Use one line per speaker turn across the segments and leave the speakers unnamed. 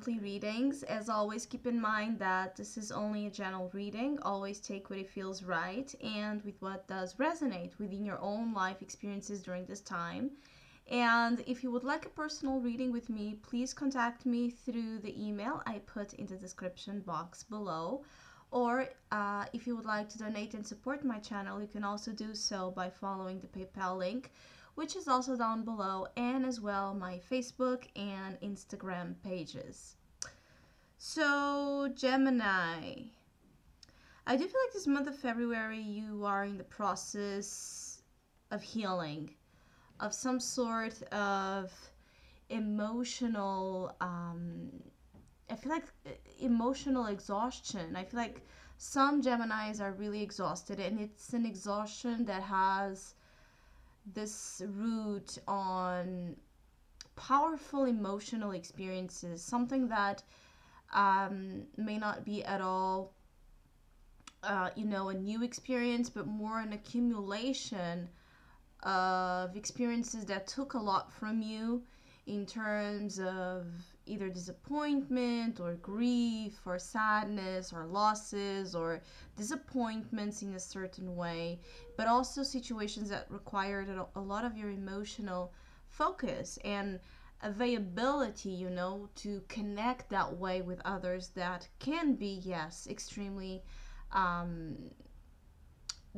monthly readings. As always, keep in mind that this is only a general reading. Always take what it feels right and with what does resonate within your own life experiences during this time. And if you would like a personal reading with me, please contact me through the email I put in the description box below. Or if you would like to donate and support my channel, you can also do so by following the PayPal link, which is also down below, and as well my Facebook and Instagram pages. So, Gemini, I do feel like this month of February you are in the process of healing, of some sort of emotional, I feel like emotional exhaustion. I feel like some Geminis are really exhausted, and it's an exhaustion that has this root on powerful emotional experiences, something that may not be at all, a new experience, but more an accumulation of experiences that took a lot from you in terms of either disappointment or grief or sadness or losses or disappointments in a certain way, but also situations that required a lot of your emotional focus and availability, to connect that way with others that can be, yes, extremely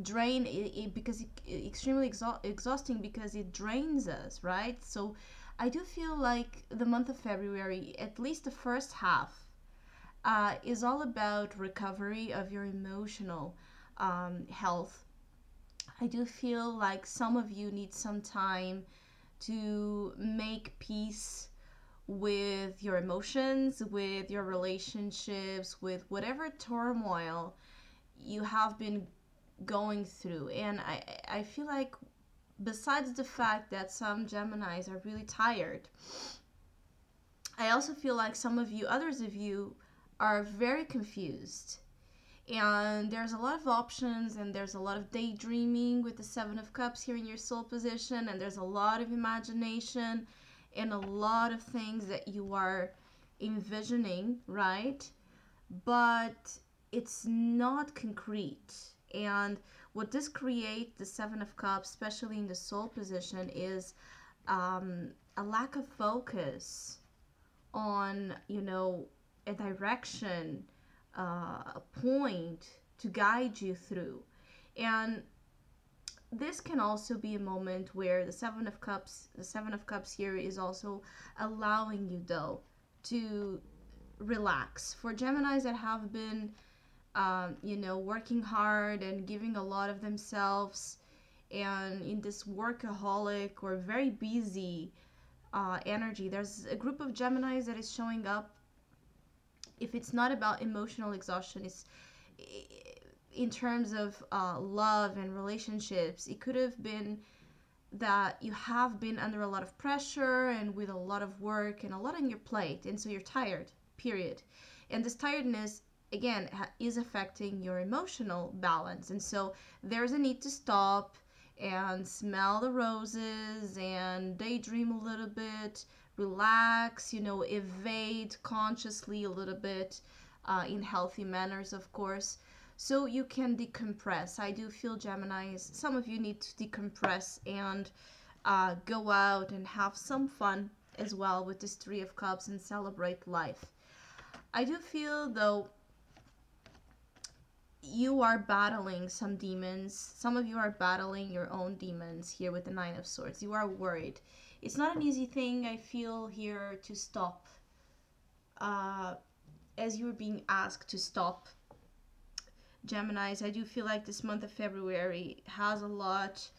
drain it because extremely exhausting because it drains us, right? So I do feel like the month of February, at least the first half, is all about recovery of your emotional health. I do feel like some of you need some time to make peace with your emotions, with your relationships, with whatever turmoil you have been going through. And I feel like, besides the fact that some Geminis are really tired, I also feel like others of you, are very confused. And there's a lot of options, and there's a lot of daydreaming with the Seven of Cups here in your soul position, and there's a lot of imagination and a lot of things that you are envisioning, right? But it's not concrete. And what this creates, the Seven of Cups, especially in the soul position, is a lack of focus on, a direction, a point to guide you through. And this can also be a moment where the Seven of Cups here is also allowing you, though, to relax. For Geminis that have been working hard and giving a lot of themselves, and in this workaholic or very busy energy, there's a group of Geminis that is showing up. If it's not about emotional exhaustion, it's in terms of love and relationships. It could have been that you have been under a lot of pressure and with a lot of work and a lot on your plate, and so you're tired, period. And this tiredness, again, is affecting your emotional balance. And so there's a need to stop and smell the roses and daydream a little bit, relax, evade consciously a little bit, in healthy manners, of course, so you can decompress. I do feel, Geminis, some of you need to decompress and go out and have some fun as well with this Three of Cups and celebrate life. I do feel, though, you are battling some demons. Some of you are battling your own demons here with the Nine of Swords. You are worried. It's not an easy thing, I feel, here to stop. As you're being asked to stop, Geminis, I do feel like this month of February has a lot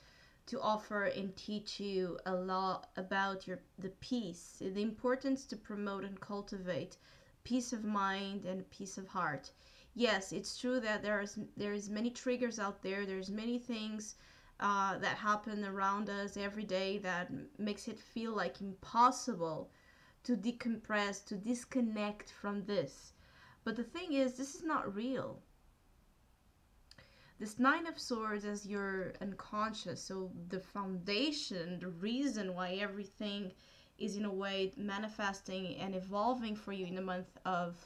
to offer and teach you a lot about the peace, the importance to promote and cultivate peace of mind and peace of heart. Yes, it's true that there's many triggers out there. There's many things that happen around us every day that makes it feel like impossible to decompress, to disconnect from this. But the thing is, this is not real. This Nine of Swords as your unconscious, so the foundation, the reason why everything is in a way manifesting and evolving for you in the month of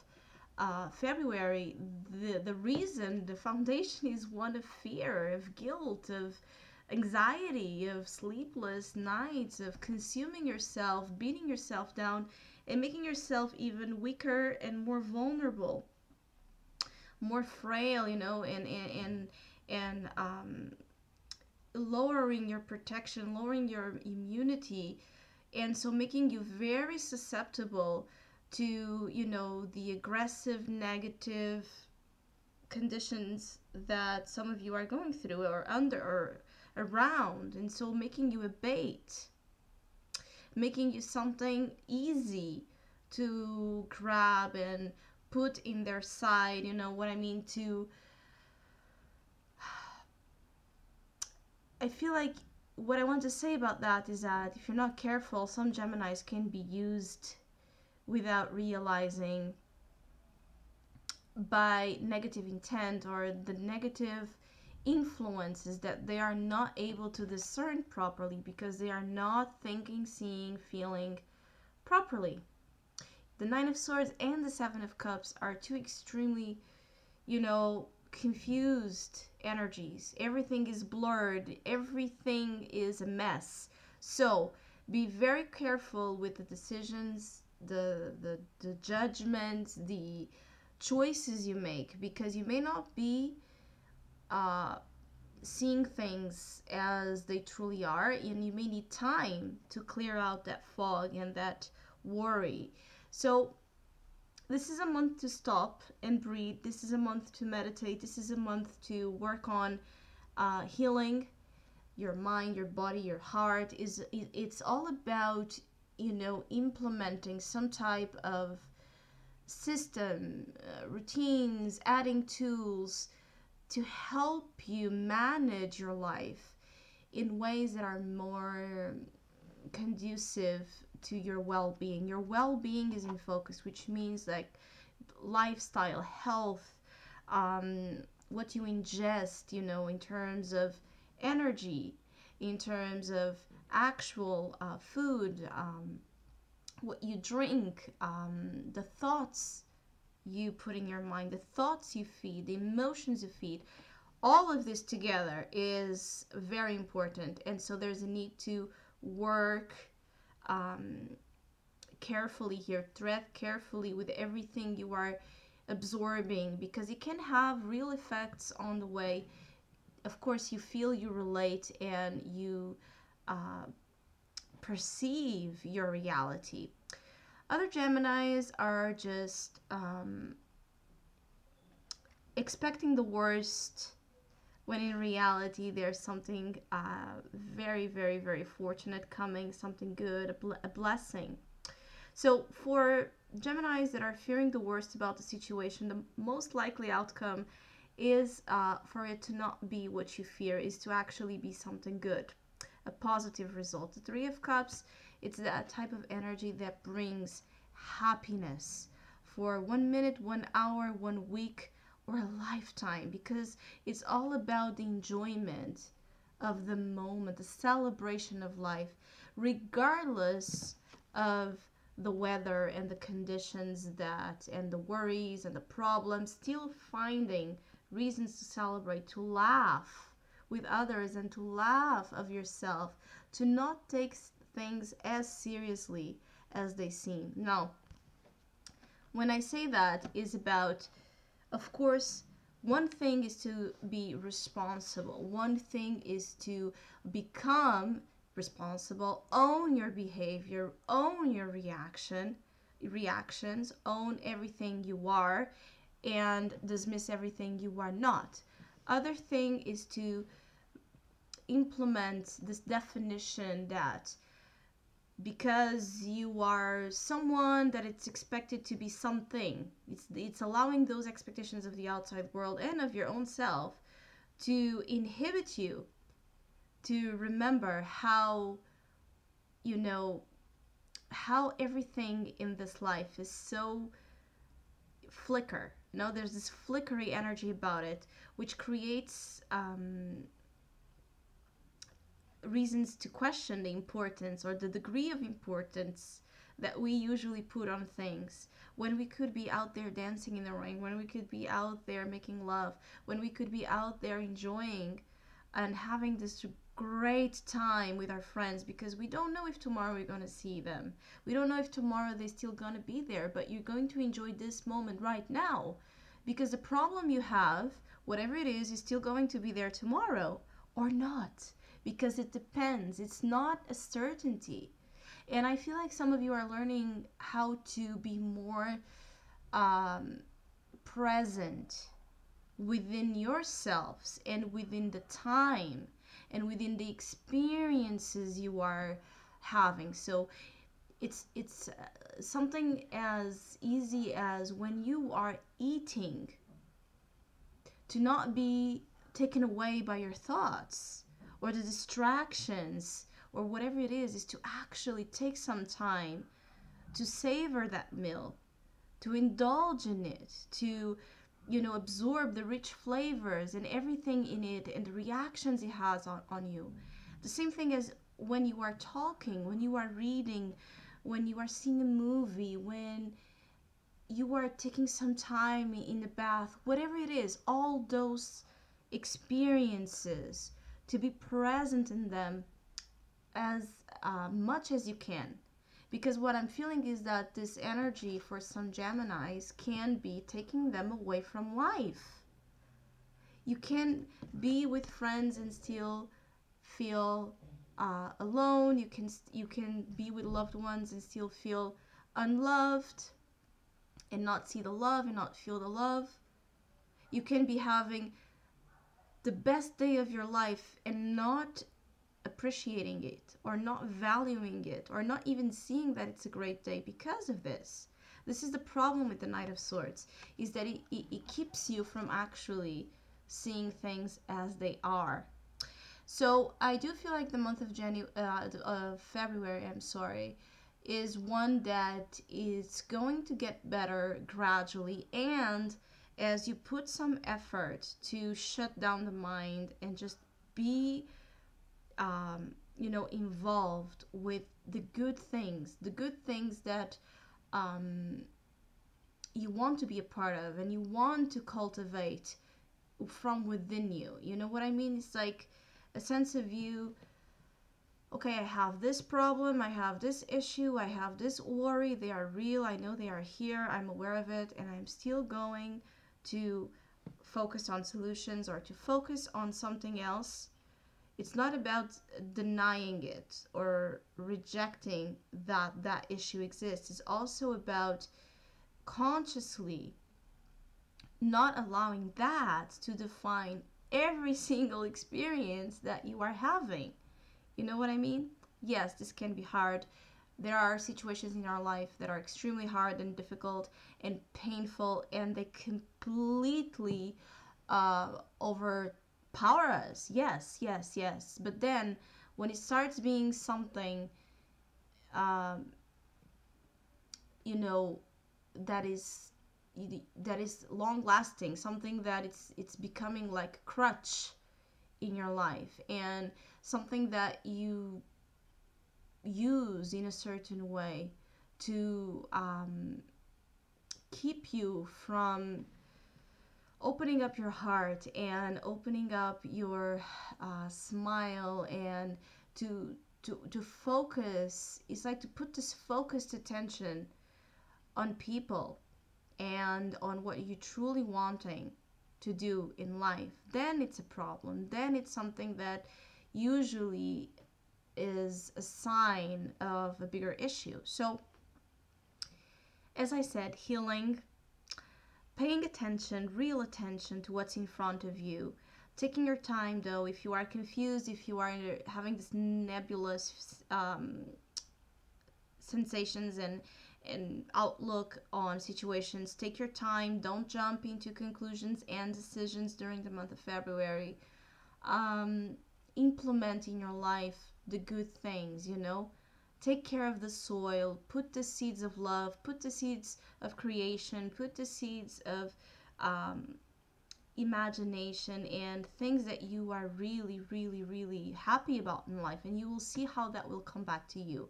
February, the reason, the foundation is one of fear, of guilt, of anxiety, of sleepless nights, of consuming yourself, beating yourself down, and making yourself even weaker and more vulnerable, more frail, and lowering your protection, lowering your immunity, and so making you very susceptible to, the aggressive, negative conditions that some of you are going through or under or around, and so making you a bait, making you something easy to grab and put in their side, you know what I mean, to I feel like what I want to say about that is that if you're not careful, some Geminis can be used without realizing by negative intent or the negative influences that they are not able to discern properly because they are not thinking, seeing, feeling properly. The Nine of Swords and the Seven of Cups are two extremely, confused energies. Everything is blurred, everything is a mess. So be very careful with the decisions, the judgments, the choices you make, because you may not be uh, seeing things as they truly are, and you may need time to clear out that fog and that worry. So this is a month to stop and breathe. This is a month to meditate. This is a month to work on healing your mind, your body, your heart. It's all about, implementing some type of system, routines, adding tools to help you manage your life in ways that are more conducive to your well-being. Your well-being is in focus, which means like lifestyle, health, what you ingest, in terms of energy, in terms of actual food, what you drink, the thoughts you put in your mind, the thoughts you feed, the emotions you feed. All of this together is very important, and so there's a need to work carefully here, tread carefully with everything you are absorbing, because it can have real effects on the way, of course, you feel, you relate, and you perceive your reality. Other Geminis are just expecting the worst, when in reality there's something very, very, very fortunate coming, something good, a blessing. So for Geminis that are fearing the worst about the situation, the most likely outcome is for it to not be what you fear, is to actually be something good, a positive result. The Three of Cups, it's that type of energy that brings happiness for 1 minute, 1 hour, 1 week, or a lifetime, because it's all about the enjoyment of the moment, the celebration of life, regardless of the weather and the conditions and the worries and the problems, still finding reasons to celebrate, to laugh with others and to laugh of yourself, to not take things as seriously as they seem. Now, when I say that, is about, of course, one thing is to be responsible. One thing is to become responsible, own your behavior, own your reactions, own everything you are, and dismiss everything you are not. Other thing is to implement this definition that because you are someone, that it's expected to be something. It's allowing those expectations of the outside world and of your own self to inhibit you to remember how, how everything in this life is so flicker. There's this flickery energy about it, which creates reasons to question the importance or the degree of importance that we usually put on things, when we could be out there dancing in the rain, when we could be out there making love, when we could be out there enjoying and having this great time with our friends, because we don't know if tomorrow we're going to see them. We don't know if tomorrow they're still going to be there, but you're going to enjoy this moment right now, because the problem you have, whatever it is still going to be there tomorrow or not, because it depends. It's not a certainty. And I feel like some of you are learning how to be more um, present within yourselves and within the time and within the experiences you are having. So it's something as easy as when you are eating, to not be taken away by your thoughts or the distractions or whatever it is to actually take some time to savor that meal, to indulge in it, to absorb the rich flavors and everything in it and the reactions it has on you. The same thing as when you are talking, when you are reading, when you are seeing a movie, when you are taking some time in the bath, whatever it is, all those experiences, to be present in them as much as you can. Because what I'm feeling is that this energy for some Geminis can be taking them away from life. You can be with friends and still feel alone. You can be with loved ones and still feel unloved and not see the love and not feel the love. You can be having the best day of your life and not appreciating it or not valuing it or not even seeing that it's a great day because of this. This is the problem with the Knight of Swords, is that it keeps you from actually seeing things as they are. So I do feel like the month of February, I'm sorry, is one that is going to get better gradually, and as you put some effort to shut down the mind and just be involved with the good things that you want to be a part of and you want to cultivate from within you. You know what I mean? It's like a sense of you, okay, I have this problem, I have this issue, I have this worry, they are real, I know they are here, I'm aware of it, and I'm still going to focus on solutions or to focus on something else. It's not about denying it or rejecting that issue exists. It's also about consciously not allowing that to define every single experience that you are having. You know what I mean? Yes, this can be hard. There are situations in our life that are extremely hard and difficult and painful, and they completely overpower us. Yes, yes, yes. But then when it starts being something, um, you know, that is long lasting, something that it's becoming like a crutch in your life, and something that you use in a certain way to keep you from opening up your heart and opening up your smile and to focus. It's like to put this focused attention on people and on what you're truly wanting to do in life. Then it's a problem. Then it's something that usually is a sign of a bigger issue. So, as I said, healing, paying attention, real attention to what's in front of you, taking your time though. If you are confused, if you are having this nebulous sensations and outlook on situations, take your time. Don't jump into conclusions and decisions during the month of February. Implement in your life the good things, take care of the soil, put the seeds of love, put the seeds of creation, put the seeds of imagination and things that you are really, really, really happy about in life, and you will see how that will come back to you.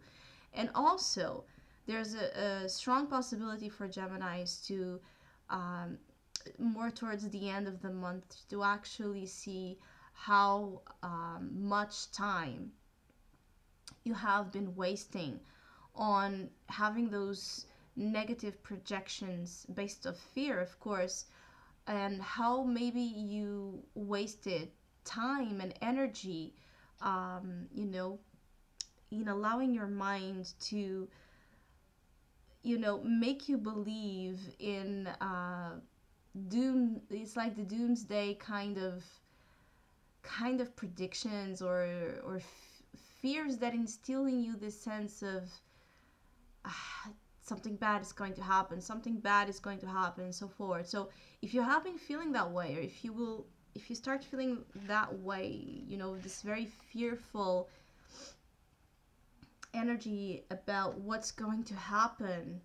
And also, there's a strong possibility for Geminis to, um, more towards the end of the month, to actually see how much time you have been wasting on having those negative projections based of fear, of course, and how maybe you wasted time and energy, you know, in allowing your mind to, you know, make you believe in doom. It's like the doomsday kind of predictions, or fears that instill in you this sense of ah, something bad is going to happen, something bad is going to happen, and so forth. So if you have been feeling that way, or if you start feeling that way, you know, this very fearful energy about what's going to happen,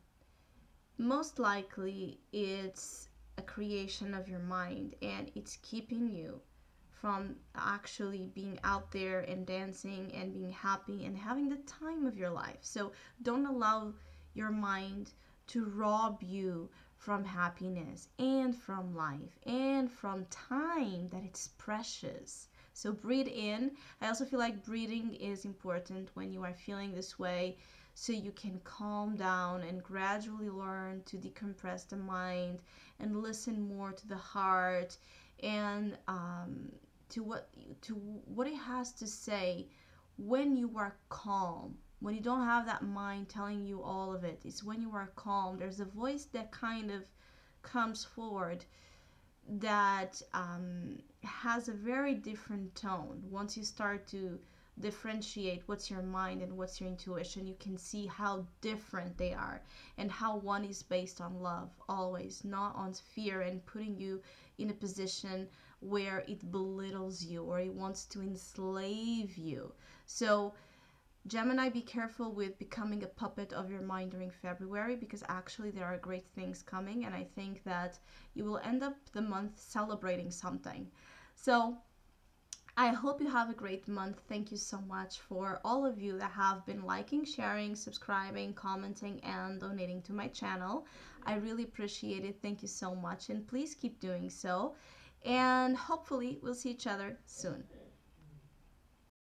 most likely it's a creation of your mind, and it's keeping you from actually being out there and dancing and being happy and having the time of your life. So don't allow your mind to rob you from happiness and from life and from time that it's precious. So breathe in. I also feel like breathing is important when you are feeling this way, so you can calm down and gradually learn to decompress the mind and listen more to the heart, and to what it has to say. When you are calm, when you don't have that mind telling you all of it, it's when you are calm, there's a voice that kind of comes forward that has a very different tone. Once you start to differentiate what's your mind and what's your intuition, you can see how different they are, and how one is based on love always, not on fear and putting you in a position where it belittles you or it wants to enslave you. So Gemini, be careful with becoming a puppet of your mind during February, because actually there are great things coming, and I think that you will end up the month celebrating something. So I hope you have a great month. Thank you so much for all of you that have been liking, sharing, subscribing, commenting, and donating to my channel. I really appreciate it. Thank you so much, and please keep doing so. And hopefully we'll see each other soon.